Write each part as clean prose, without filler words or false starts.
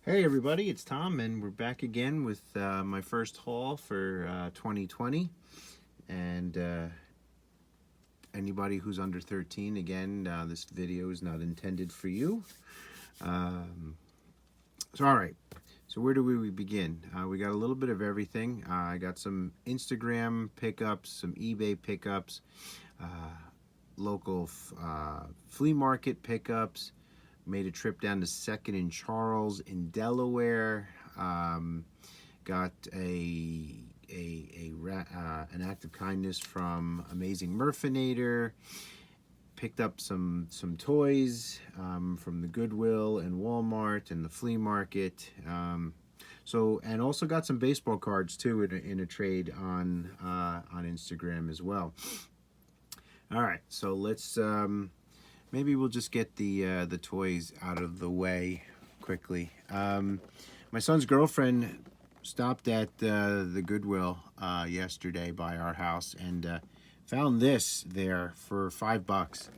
Hey everybody, it's Tom, and we're back again with my first haul for 2020. And anybody who's under 13, again, this video is not intended for you. All right. So where do we begin? We got a little bit of everything. I got some Instagram pickups, some eBay pickups, local flea market pickups. Made a trip down to 2nd and Charles in Delaware. Got an act of kindness from Amazing Murfinator. Picked up some toys from the Goodwill and Walmart and the flea market. And also got some baseball cards too in a trade on Instagram as well. All right, so let's. Maybe we'll just get the toys out of the way quickly. My son's girlfriend stopped at the Goodwill yesterday by our house and found this there for $5.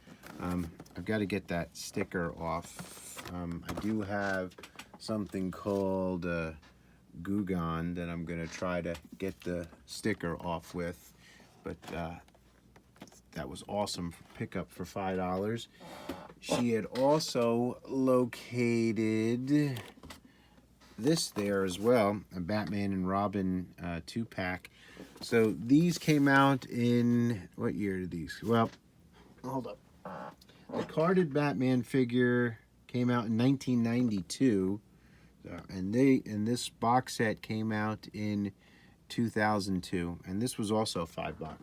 I've got to get that sticker off. I do have something called Goo Gone that I'm going to try to get the sticker off with, but that was awesome pickup for $5. She had also located this there as well, a Batman and Robin 2-pack. So these came out in, what year did these? Well, hold up. The carded Batman figure came out in 1992, and this box set came out in 2002, and this was also $5.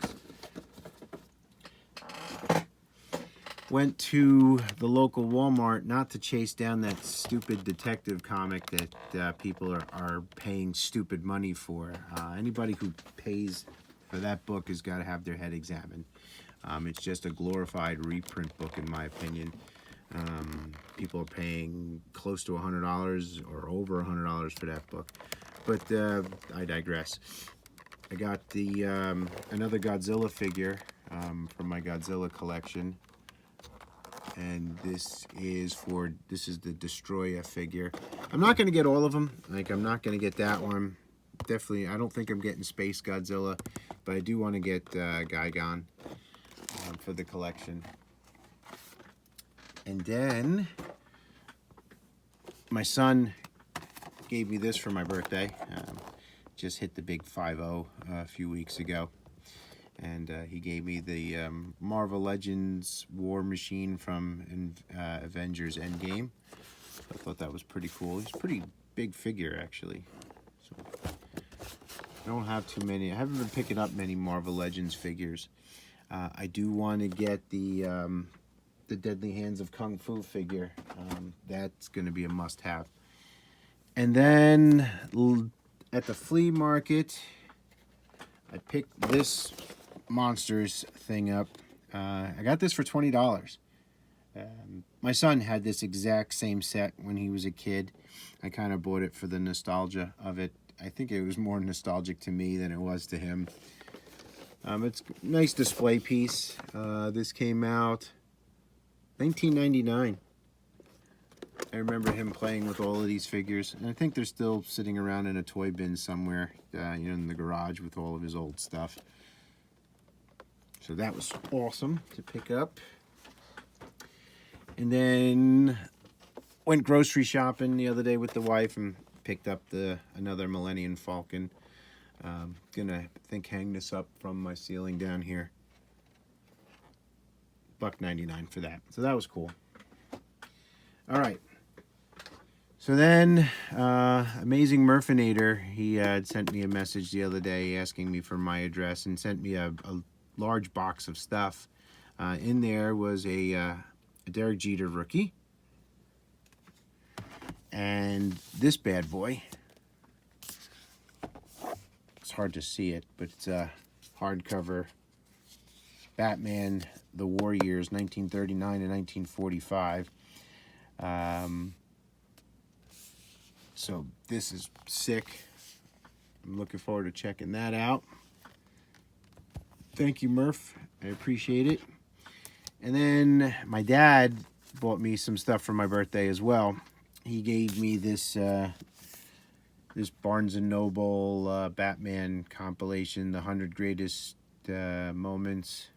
Went to the local Walmart, not to chase down that stupid detective comic that people are paying stupid money for. Anybody who pays for that book has got to have their head examined. It's just a glorified reprint book, in my opinion. People are paying close to $100 or over $100 for that book. But I digress. I got the another Godzilla figure from my Godzilla collection. And this is the Destroyer figure. I'm not going to get all of them. Like, I'm not going to get that one. Definitely, I don't think I'm getting Space Godzilla, but I do want to get Gigan for the collection. And then my son gave me this for my birthday. Just hit the big 5-0 a few weeks ago. And he gave me the Marvel Legends War Machine from Avengers Endgame. I thought that was pretty cool. He's a pretty big figure, actually. So I don't have too many. I haven't been picking up many Marvel Legends figures. I do want to get the Deadly Hands of Kung Fu figure. That's going to be a must-have. And then at the flea market, I picked this Monsters thing up. I got this for $20. My son had this exact same set when he was a kid. I kind of bought it for the nostalgia of it. I think it was more nostalgic to me than it was to him. It's a nice display piece. This came out 1999. I remember him playing with all of these figures, and I think they're still sitting around in a toy bin somewhere, in the garage with all of his old stuff. So that was awesome to pick up. And then went grocery shopping the other day with the wife and picked up another Millennium Falcon. Gonna hang this up from my ceiling down here. $1.99 for that. So that was cool. All right. So then, Amazing Murfinator, he had sent me a message the other day asking me for my address and sent me a large box of stuff. In there was a Derek Jeter rookie. And this bad boy. It's hard to see it, but it's a hardcover Batman, The War Years, 1939 and 1945. So this is sick. I'm looking forward to checking that out. Thank you, Murph. I appreciate it. And then my dad bought me some stuff for my birthday as well. he gave me this this Barnes and Noble Batman compilation, the 100 greatest moments,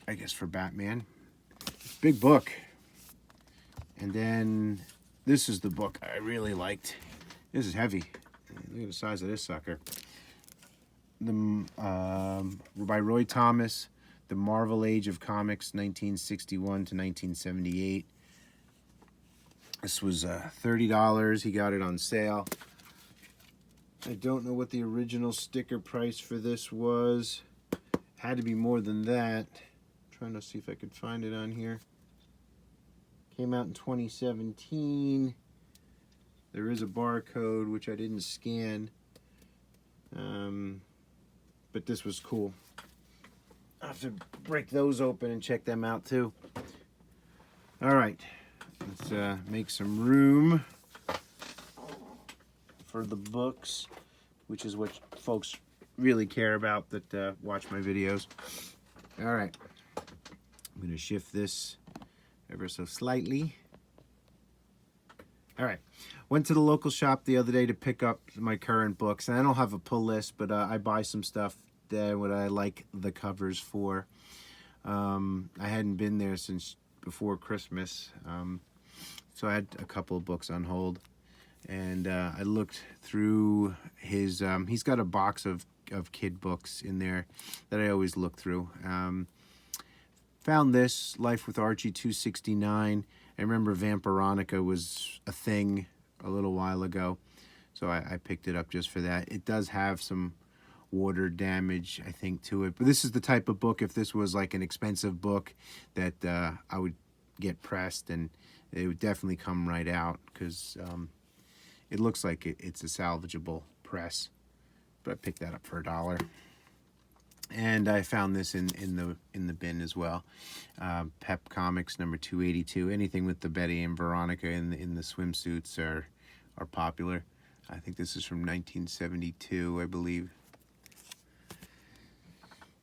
I guess, for Batman. Big book. And then this is the book I really liked. This is heavy. Look at the size of this sucker. By Roy Thomas, The Marvel Age of Comics, 1961 to 1978. This was $30. He got it on sale. I don't know what the original sticker price for this was. Had to be more than that. I'm trying to see if I could find it on here. Came out in 2017. There is a barcode, which I didn't scan. But this was cool. I'll have to break those open and check them out too. All right, let's make some room for the books, which is what folks really care about that watch my videos. All right, I'm gonna shift this ever so slightly. All right, went to the local shop the other day to pick up my current books, and I don't have a pull list, but I buy some stuff that what I like the covers for. I hadn't been there since before Christmas, so I had a couple of books on hold, and I looked through his, he's got a box of kid books in there that I always look through. Found this, Life with Archie 269. I remember Vampironica was a thing a little while ago, so I picked it up just for that. It does have some water damage, I think, to it. But this is the type of book, if this was like an expensive book, that I would get pressed and it would definitely come right out, because it looks like it's a salvageable press. But I picked that up for $1. And I found this in the bin as well. Pep Comics number 282. Anything with the Betty and Veronica in the swimsuits are popular. I think this is from 1972, I believe.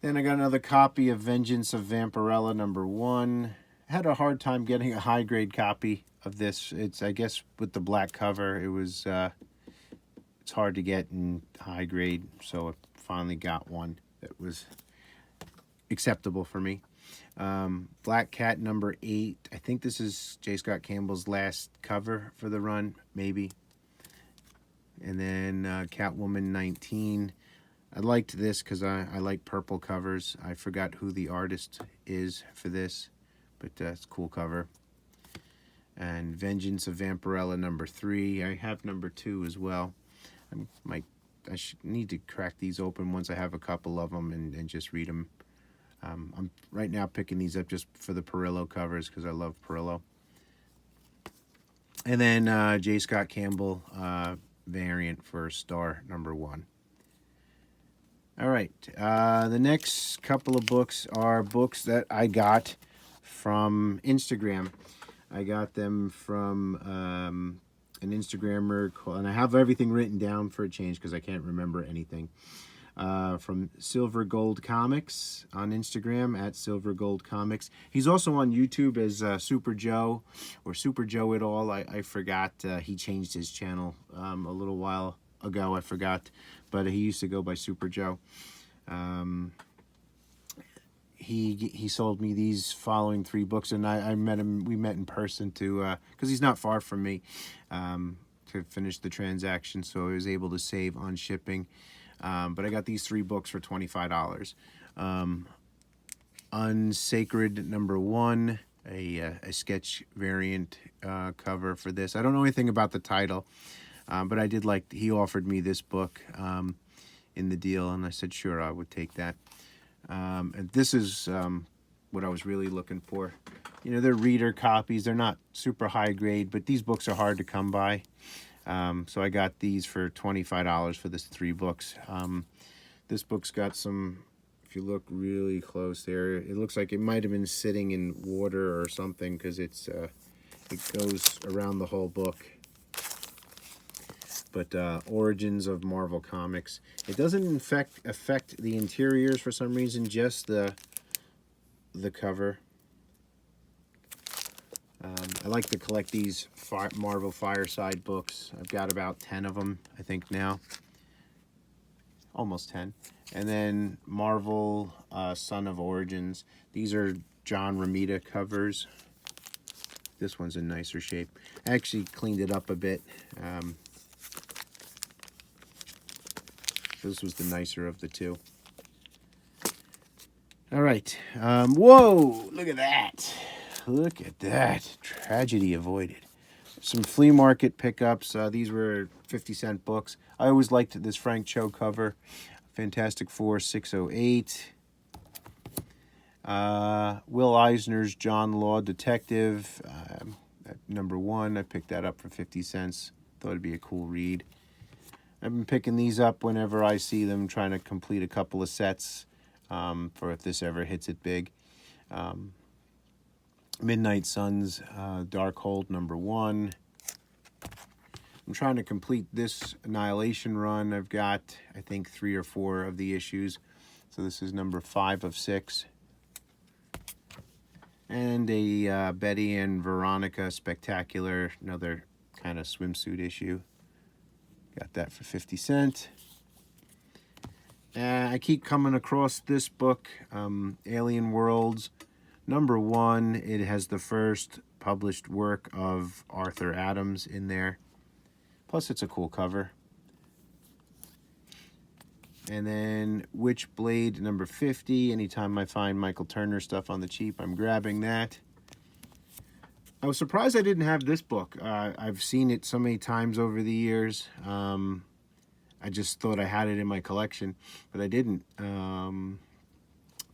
Then I got another copy of Vengeance of Vampirella number 1. Had a hard time getting a high grade copy of this. It's, I guess, with the black cover, it was it's hard to get in high grade, so I finally got one that was acceptable for me. Black Cat number 8. I think this is J. Scott Campbell's last cover for the run, maybe. And then Catwoman 19. I liked this because I like purple covers. I forgot who the artist is for this, but it's a cool cover. And Vengeance of Vampirella number 3. I have number 2 as well. I should need to crack these open once I have a couple of them and just read them. I'm right now picking these up just for the Perillo covers because I love Perillo. And then J. Scott Campbell variant for Star number 1. All right, the next couple of books are books that I got from Instagram. I got them from an Instagrammer, and I have everything written down for a change because I can't remember anything. From Silver Gold Comics on Instagram, at Silver Gold Comics. He's also on YouTube as Super Joe, or Super Joe It All. I forgot, he changed his channel a little while ago, I forgot, but he used to go by Super Joe. He sold me these following 3 books, and I met him. We met in person to because he's not far from me, to finish the transaction, so I was able to save on shipping. But I got these 3 books for $25. Unsacred number 1, a sketch variant cover for this. I don't know anything about the title, but I did like. He offered me this book in the deal, and I said sure, I would take that. And this is what I was really looking for. You know, they're reader copies. They're not super high grade, but these books are hard to come by. So I got these for $25 for this 3 books. This book's got some, if you look really close there, it looks like it might have been sitting in water or something, because it goes around the whole book. But Origins of Marvel Comics. It doesn't affect the interiors for some reason, just the cover. I like to collect these Marvel Fireside books. I've got about 10 of them, I think now. Almost 10. And then Marvel Son of Origins. These are John Romita covers. This one's in nicer shape. I actually cleaned it up a bit. This was the nicer of the two. All right. Whoa! Look at that. Look at that. Tragedy avoided. Some flea market pickups. These were 50-cent books. I always liked this Frank Cho cover. Fantastic Four 608. Will Eisner's John Law Detective. #1. I picked that up for 50 cents. Thought it'd be a cool read. I've been picking these up whenever I see them, trying to complete a couple of sets for if this ever hits it big. Midnight Suns, Darkhold #1. I'm trying to complete this Annihilation run. I've got, I think, 3 or 4 of the issues. So this is #5 of 6. And a Betty and Veronica Spectacular, another kind of swimsuit issue. Got that for 50 cents. I keep coming across this book, Alien Worlds #1. It has the first published work of Arthur Adams in there. Plus, it's a cool cover. And then Witchblade #50. Anytime I find Michael Turner stuff on the cheap, I'm grabbing that. I was surprised I didn't have this book. I've seen it so many times over the years. I just thought I had it in my collection, but I didn't.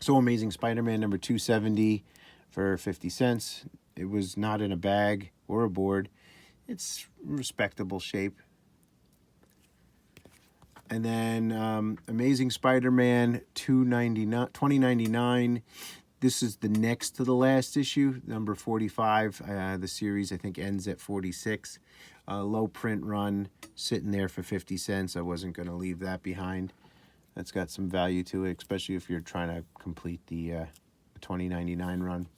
So Amazing Spider-Man #270 for 50 cents. It was not in a bag or a board. It's respectable shape. And then Amazing Spider-Man 2099. This is the next to the last issue, #45. The series, I think, ends at 46. Low print run, sitting there for 50 cents. I wasn't going to leave that behind. That's got some value to it, especially if you're trying to complete the 2099 run.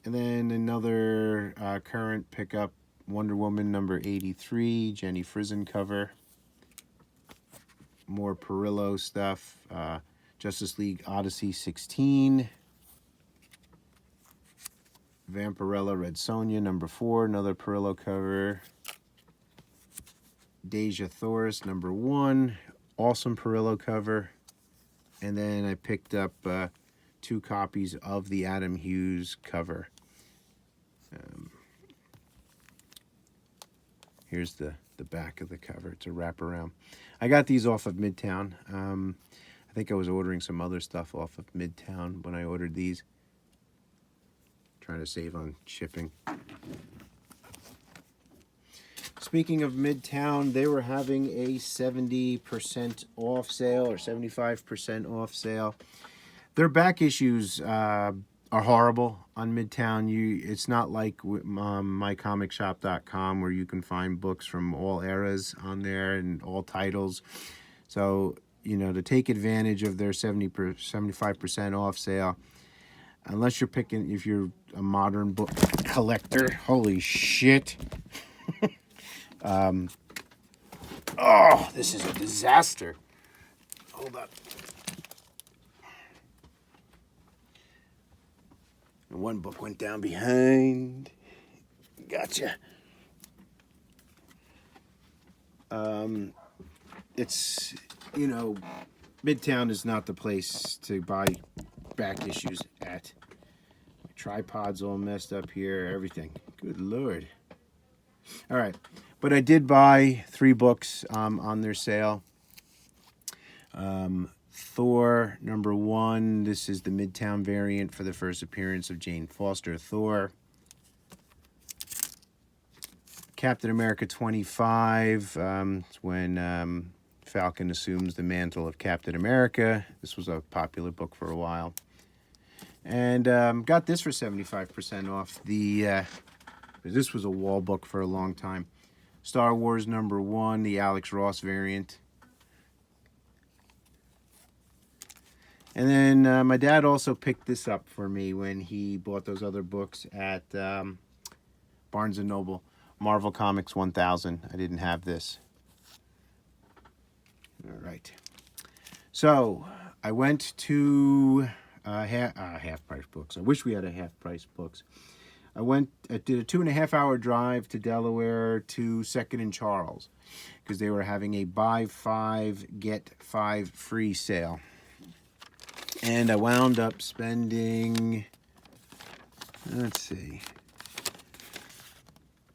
And then another current pickup, Wonder Woman #83, Jenny Frison cover. More Perillo stuff. Justice League Odyssey 16. Vampirella Red Sonja #4, another Perillo cover. Deja Thoris #1, awesome Perillo cover. And then I picked up 2 copies of the Adam Hughes cover. Here's the back of the cover. It's a wraparound. I got these off of Midtown. I think I was ordering some other stuff off of Midtown when I ordered these. Trying to save on shipping. Speaking of Midtown, they were having a 70% off sale or 75% off sale. Their back issues are horrible on Midtown. It's not like mycomicshop.com where you can find books from all eras on there and all titles. So, to take advantage of their 75% off sale, unless you're picking, if you're a modern book collector, holy shit. Oh, this is a disaster. Hold up. And one book went down behind. Gotcha. It's, Midtown is not the place to buy back issues at. My tripod's all messed up here, everything. Good Lord. All right. But I did buy 3 books on their sale. Thor #1. This is the Midtown variant for the first appearance of Jane Foster Thor. Captain America 25. It's when Falcon assumes the mantle of Captain America. This was a popular book for a while. And got this for 75% off. This was a wall book for a long time. Star Wars #1, the Alex Ross variant. And then my dad also picked this up for me when he bought those other books at Barnes & Noble. Marvel Comics 1000. I didn't have this. All right. So I went to half-price books. I wish we had a half-price books. I did a 2.5-hour drive to Delaware to Second and Charles because they were having a buy 5 get 5 free sale. And I wound up spending, let's see,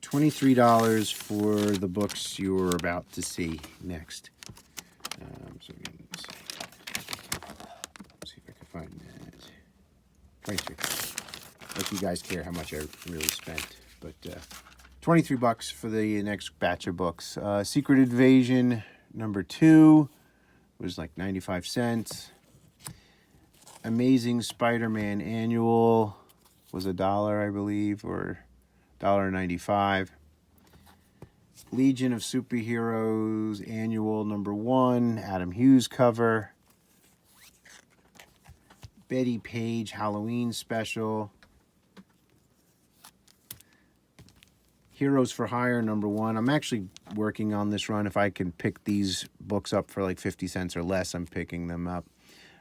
$23 for the books you're about to see next. So let's see if I can find that. 23. Like you guys care how much I really spent, but $23 for the next batch of books. Secret Invasion #2 was like 95 cents. Amazing Spider-Man Annual was $1, I believe, or $1.95. Legion of Superheroes Annual #1, Adam Hughes cover. Betty Page Halloween Special. Heroes for Hire #1. I'm actually working on this run. If I can pick these books up for like 50 cents or less, I'm picking them up.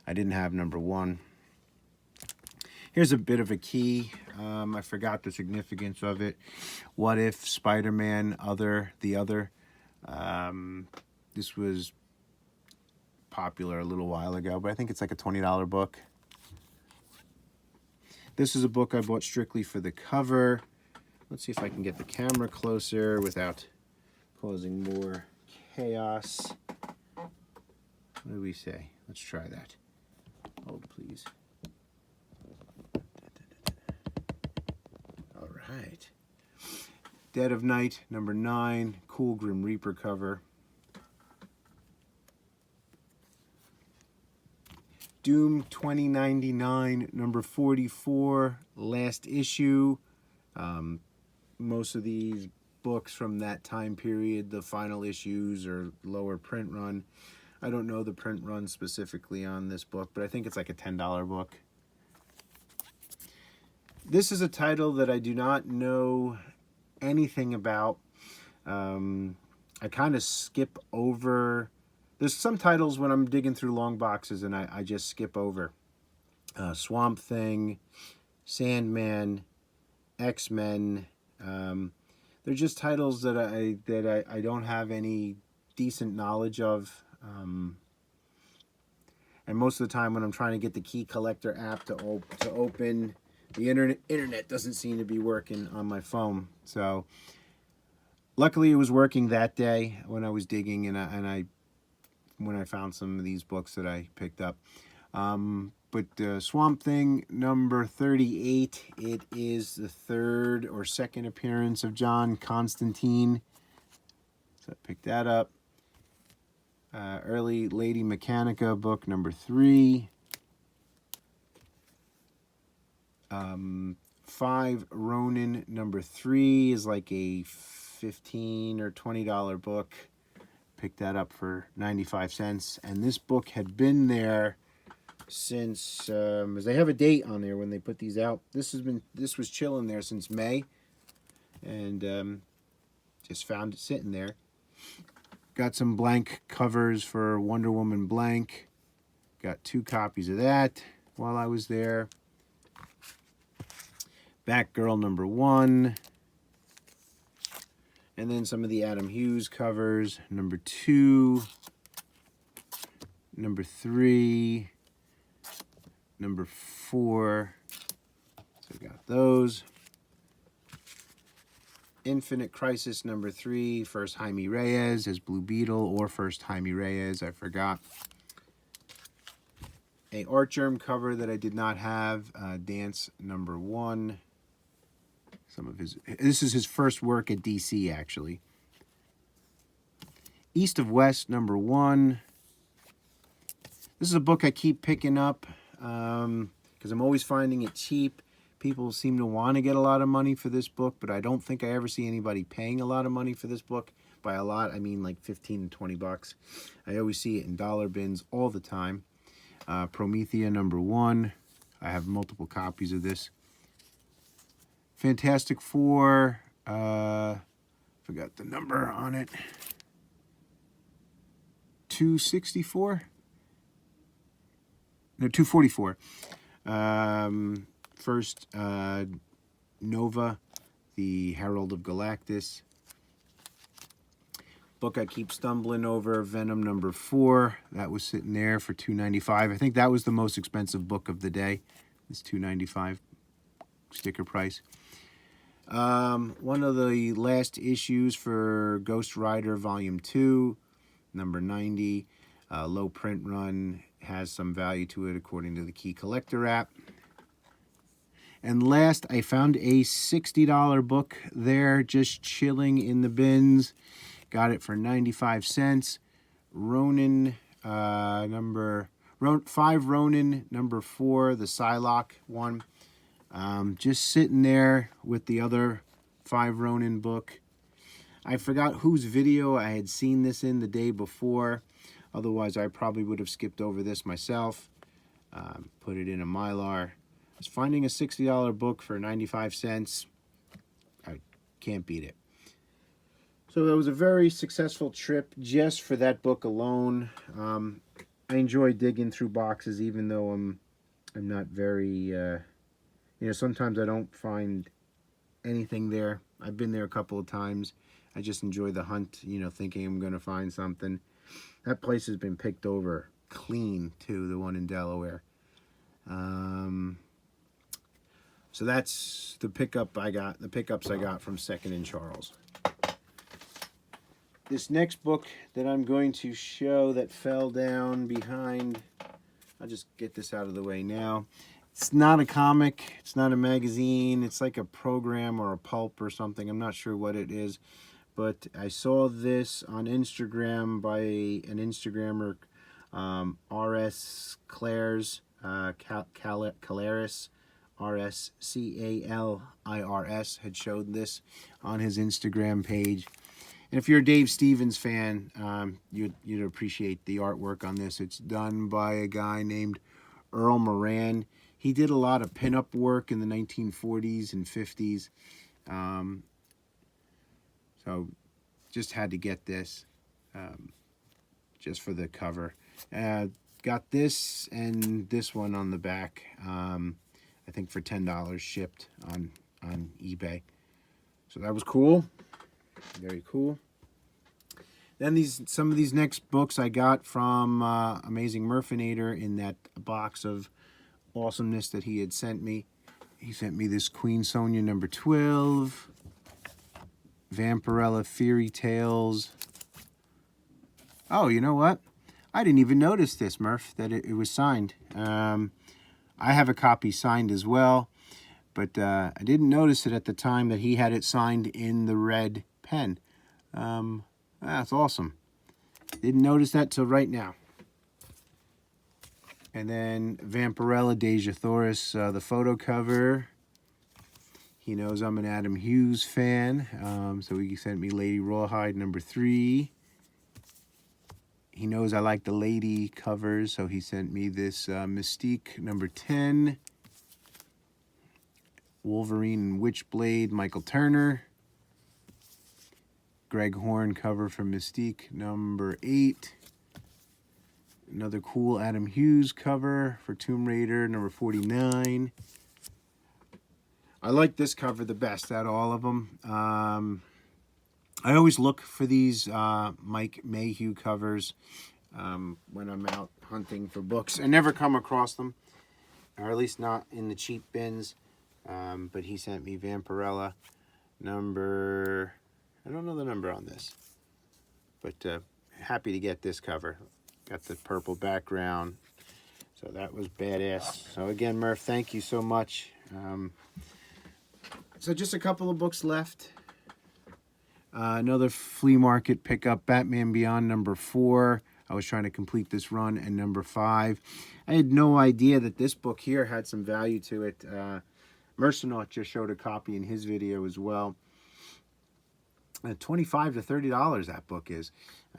I didn't have #1. Here's a bit of a key. I forgot the significance of it. What If Spider-Man The Other. This was popular a little while ago, but I think it's like a $20 book. This is a book I bought strictly for the cover. Let's see if I can get the camera closer without causing more chaos. What do we say? Let's try that. Hold, please. All right. Dead of Night #9, cool Grim Reaper cover. Doom 2099 #44, last issue. Most of these books from that time period, the final issues or lower print run. I don't know the print run specifically on this book, but I think it's like a $10 book. This is a title that I do not know anything about. I kind of skip over. There's some titles when I'm digging through long boxes and I just skip over. Swamp Thing, Sandman, X-Men. They're just titles that I don't have any decent knowledge of. And most of the time when I'm trying to get the Key Collector app to open, the internet doesn't seem to be working on my phone. So luckily it was working that day when I was digging when I found some of these books that I picked up. But Swamp Thing #38, it is the third or second appearance of John Constantine. So I picked that up. Early Lady Mechanica book #3. 5 Ronin #3 is like a $15 or $20 book. Picked that up for 95 cents. And this book had been there since, as they have a date on there when they put these out. This was chilling there since May. And just found it sitting there. Got some blank covers for Wonder Woman blank. Got 2 copies of that while I was there. Batgirl #1. And then some of the Adam Hughes covers. #2. #3. #4. So I got those. Infinite Crisis #3. First Jaime Reyes as Blue Beetle, or first Jaime Reyes, I forgot. A Archie cover that I did not have. Dance #1. This is his first work at DC, actually. East of West #1. This is a book I keep picking up because I'm always finding it cheap. People seem to want to get a lot of money for this book, but I don't think I ever see anybody paying a lot of money for this book. By a lot, I mean like 15 to 20 bucks. I always see it in dollar bins all the time. Promethea #1. I have multiple copies of this. Fantastic Four, forgot the number on it. 264? No, 244. First, Nova, the Herald of Galactus. Book I keep stumbling over, Venom #4. That was sitting there for $2.95. I think that was the most expensive book of the day. It's $2.95 sticker price. One of the last issues for Ghost Rider Volume 2, number 90. Low print run, has some value to it according to the Key Collector app. And last, I found a $60 book there, just chilling in the bins. Got it for 95 cents. Ronin, 5 Ronin, #4, the Psylocke one. Just sitting there with the other 5 Ronin book. I forgot whose video I had seen this in the day before. Otherwise, I probably would have skipped over this myself. Put it in a Mylar. I was finding a $60 book for 95 cents. I can't beat it. So that was a very successful trip just for that book alone. I enjoy digging through boxes, even though I'm not very, sometimes I don't find anything there. I've been there a couple of times. I just enjoy the hunt, thinking I'm going to find something. That place has been picked over clean, too, the one in Delaware. So that's the pickups I got from 2nd and Charles. This next book that I'm going to show that fell down behind, I'll just get this out of the way now. It's not a comic, it's not a magazine, it's like a program or a pulp or something. I'm not sure what it is, but I saw this on Instagram by an Instagrammer, RS Clairs, Caliris, RSCALIRS, had showed this on his Instagram page. And if you're a Dave Stevens fan, you'd appreciate the artwork on this. It's done by a guy named Earl Moran. He did a lot of pinup work in the 1940s and 50s. So just had to get this just for the cover. Got this and this one on the back, I think for $10 shipped on eBay. So that was cool. Very cool. Then some of these next books I got from Amazing Murfinator in that box of awesomeness that he had sent me. He sent me this Queen Sonia #12, Vampirella Fairy Tales. Oh, you know what? I didn't even notice this, Murph, that it was signed. I have a copy signed as well, but I didn't notice it at the time that he had it signed in the red pen. That's awesome. Didn't notice that till right now. And then Vampirella Deja Thoris, the photo cover. He knows I'm an Adam Hughes fan, so he sent me Lady Rawhide #3. He knows I like the lady covers, so he sent me this Mystique #10. Wolverine and Witchblade, Michael Turner. Greg Horn cover from Mystique #8. Another cool Adam Hughes cover for Tomb Raider #49. I like this cover the best out of all of them. I always look for these Mike Mayhew covers when I'm out hunting for books. I never come across them, or at least not in the cheap bins. But he sent me Vampirella number... I don't know the number on this, but happy to get this cover. Got the purple background, so that was badass. So again, Murph, thank you so much. So just a couple of books left. Another Flea Market pickup, Batman Beyond #4. I was trying to complete this run, and #5. I had no idea that this book here had some value to it. Mercenaut just showed a copy in his video as well. $25 to $30 that book is.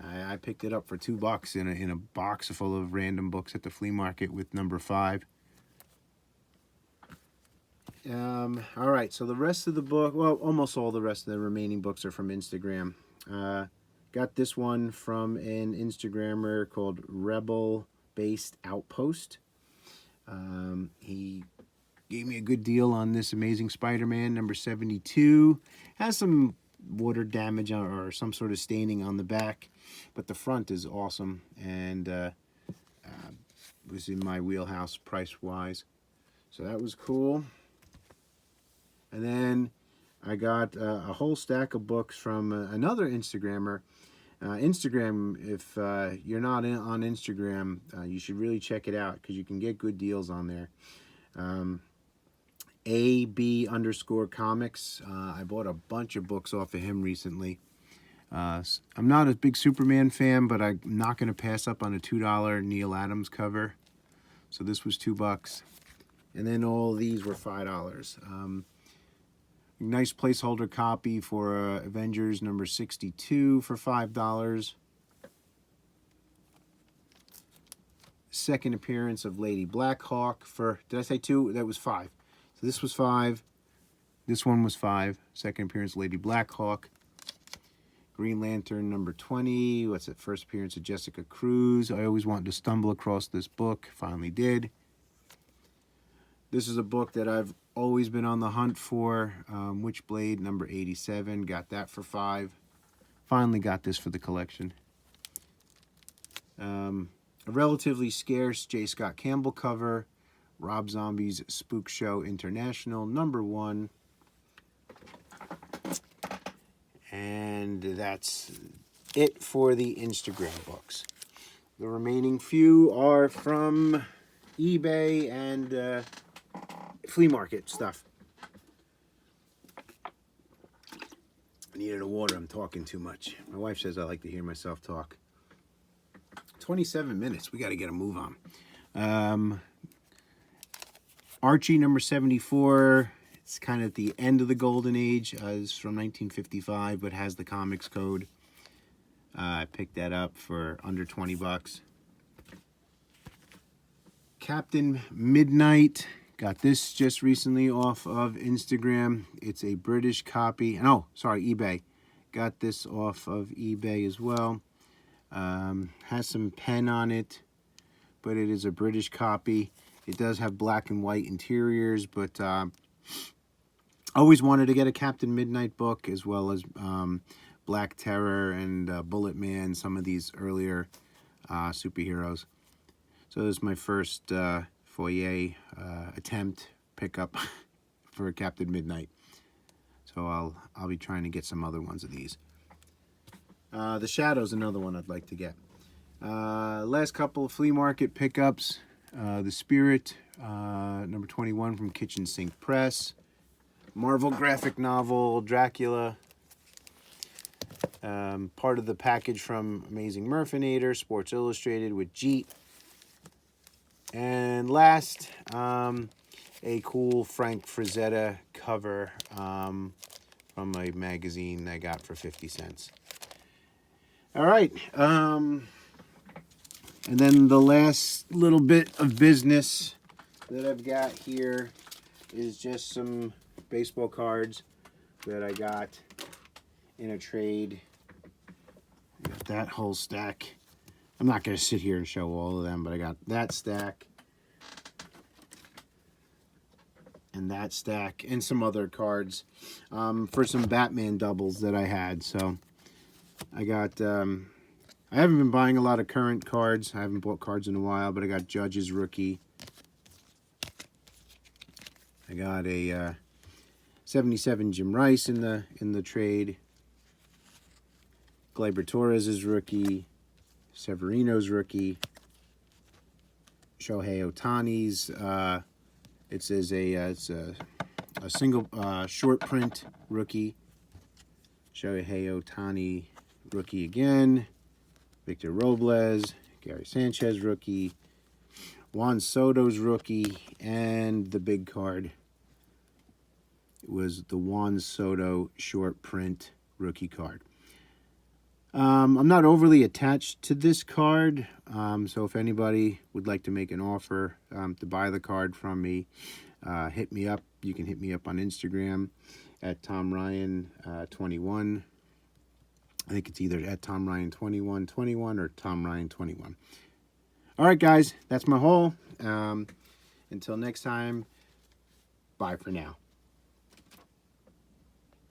I picked it up for $2 in a box full of random books at the flea market with number 5. All right, so the rest of the book, well, almost all the rest of the remaining books are from Instagram. Got this one from an Instagrammer called Rebel Based Outpost. He gave me a good deal on this Amazing Spider-Man number 72. Has some water damage or some sort of staining on the back, but the front is awesome, and was in my wheelhouse price-wise. So that was cool. And then I got a whole stack of books from another Instagrammer. Instagram, if you're not on Instagram, you should really check it out because you can get good deals on there. AB_comics. I bought a bunch of books off of him recently. I'm not a big Superman fan, but I'm not going to pass up on a $2 Neil Adams cover. So this was $2. And then all these were $5. Nice placeholder copy for Avengers number 62 for $5. Second appearance of Lady Blackhawk for, did I say 2? That was 5. So this was 5. This one was 5. Second appearance, Lady Blackhawk. Green Lantern number 20. What's it? First appearance of Jessica Cruz. I always wanted to stumble across this book. Finally did. This is a book that I've always been on the hunt for. Witchblade number 87. Got that for 5. Finally got this for the collection. A relatively scarce J. Scott Campbell cover. Rob Zombie's Spook Show International number 1. And that's it for the Instagram books. The remaining few are from eBay and flea market stuff. I needed a water. I'm talking too much. My wife says I like to hear myself talk. 27 minutes. We got to get a move on. Archie number 74. It's kind of at the end of the golden age. It's from 1955, but has the comics code. I picked that up for under $20. Captain Midnight. Got this just recently off of Instagram. It's a British copy. Oh, sorry, eBay. Got this off of eBay as well. Has some pen on it, but it is a British copy. It does have black and white interiors, but always wanted to get a Captain Midnight book, as well as Black Terror and Bullet Man, some of these earlier superheroes. So this is my first foyer attempt pickup for Captain Midnight. So I'll be trying to get some other ones of these. The Shadow's another one I'd like to get. Last couple of flea market pickups. The Spirit, number 21 from Kitchen Sink Press. Marvel graphic novel, Dracula. Part of the package from Amazing Murphinator, Sports Illustrated with Jeet. And last, a cool Frank Frazetta cover from a magazine I got for 50 cents. All right. And then the last little bit of business that I've got here is just some baseball cards that I got in a trade. I got that whole stack. I'm not going to sit here and show all of them, but I got that stack and that stack and some other cards for some Batman doubles that I had. So I got, I haven't been buying a lot of current cards. I haven't bought cards in a while, but I got Judge's rookie. I got a 77 Jim Rice in the trade. Gleyber Torres' rookie. Severino's rookie. Shohei Ohtani's. It's a single short print rookie. Shohei Ohtani rookie again. Victor Robles. Gary Sanchez rookie. Juan Soto's rookie. And the big card was the Juan Soto short print rookie card. I'm not overly attached to this card, so if anybody would like to make an offer to buy the card from me, hit me up. You can hit me up on Instagram at TomRyan21. I think it's either at TomRyan2121 or TomRyan21. All right, guys, that's my haul. Until next time, bye for now.